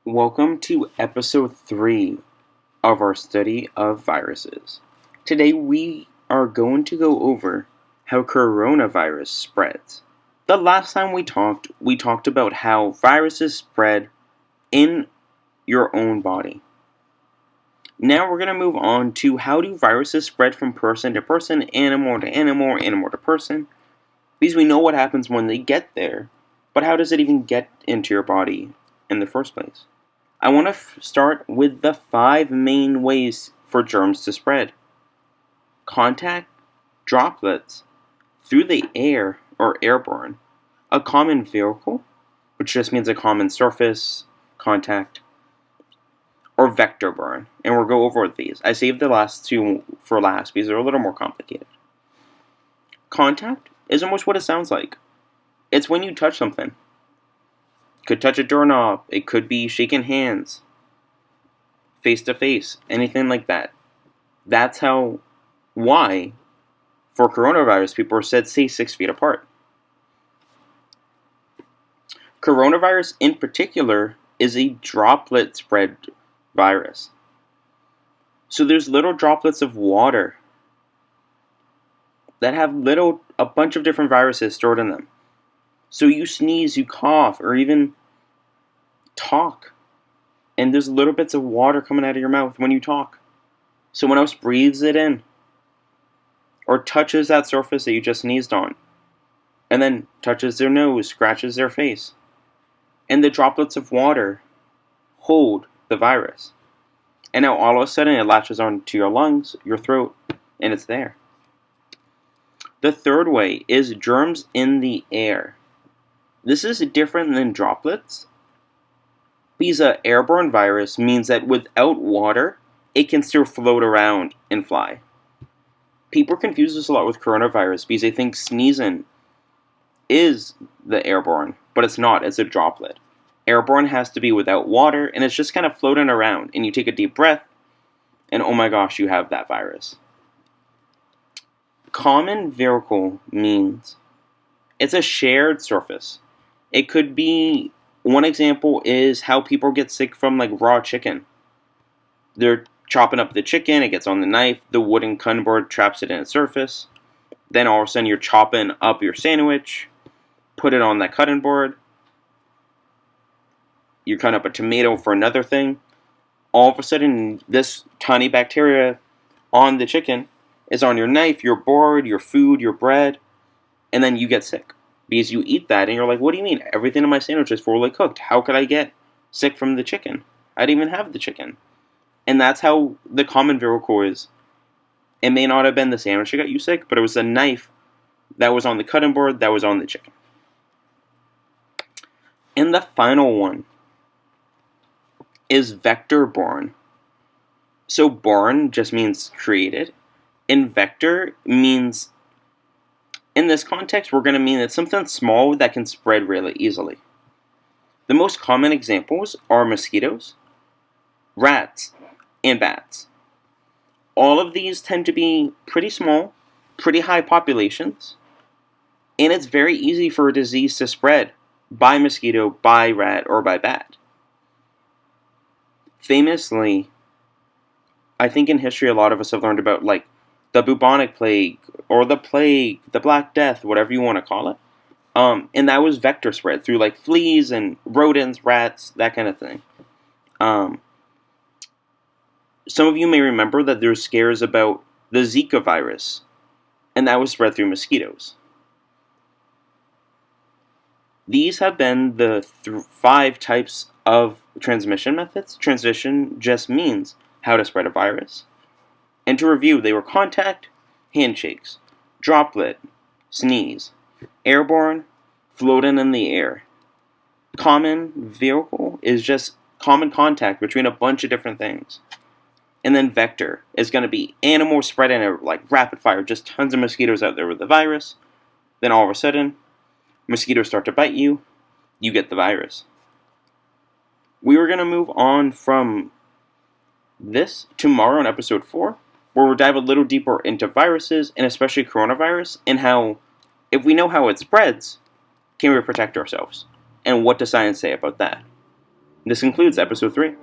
Welcome to episode 3 of our study of viruses. Today we are going to go over how coronavirus spreads. The last time we talked about how viruses spread in your own body. Now we're going to move on to how do viruses spread from person to person, animal to animal, animal to person. Because we know what happens when they get there, but how does it even get into your body in the first place? I want to start with the 5 main ways for germs to spread. Contact, droplets, through the air or airborne, a common vehicle, which just means a common surface, contact, or vector-borne. And we'll go over these. I saved the last 2 for last because they're a little more complicated. Contact is almost what it sounds like. It's when you touch something. Could touch a doorknob, it could be shaking hands, face to face, anything like that. That's why, for coronavirus, people are said stay 6 feet apart. Coronavirus in particular is a droplet spread virus. So there's little droplets of water that have a bunch of different viruses stored in them. So you sneeze, you cough, or even talk, and there's little bits of water coming out of your mouth when you talk. Someone else breathes it in, or touches that surface that you just sneezed on, and then touches their nose, scratches their face. And the droplets of water hold the virus. And now all of a sudden it latches onto your lungs, your throat, and it's there. The third way is germs in the air. This is different than droplets. Because an airborne virus means that without water, it can still float around and fly. People confuse this a lot with coronavirus because they think sneezing is the airborne, but it's not, it's a droplet. Airborne has to be without water, and it's just kind of floating around, and you take a deep breath, and oh my gosh, you have that virus. Common vehicle means it's a shared surface. It could be, one example is how people get sick from raw chicken. They're chopping up the chicken, it gets on the knife, the wooden cutting board traps it in its surface. Then all of a sudden you're chopping up your sandwich, put it on that cutting board. You're cutting up a tomato for another thing. All of a sudden this tiny bacteria on the chicken is on your knife, your board, your food, your bread, and then you get sick. Because you eat that and you're like, what do you mean? Everything in my sandwich is fully cooked. How could I get sick from the chicken? I didn't even have the chicken. And that's how the common vehicle is. It may not have been the sandwich that got you sick, but it was the knife that was on the cutting board that was on the chicken. And the final one is vector-borne. So born just means created. And vector means, in this context, we're going to mean it's something small that can spread really easily. The most common examples are mosquitoes, rats, and bats. All of these tend to be pretty small, pretty high populations, and it's very easy for a disease to spread by mosquito, by rat, or by bat. Famously, I think in history a lot of us have learned about the bubonic plague, or the plague, the Black Death, whatever you want to call it. And that was vector spread through fleas and rodents, rats, that kind of thing. Some of you may remember that there's scares about the Zika virus, and that was spread through mosquitoes. These have been the 5 types of transmission methods. Transmission just means how to spread a virus. And to review, they were contact, handshakes, droplet, sneeze, airborne, floating in the air. Common vehicle is just common contact between a bunch of different things. And then vector is going to be animals spreading it rapid fire, just tons of mosquitoes out there with the virus. Then all of a sudden, mosquitoes start to bite you, you get the virus. We were going to move on from this tomorrow in episode 4, where we'll dive a little deeper into viruses, and especially coronavirus, and how, if we know how it spreads, can we protect ourselves? And what does science say about that? This concludes episode 3.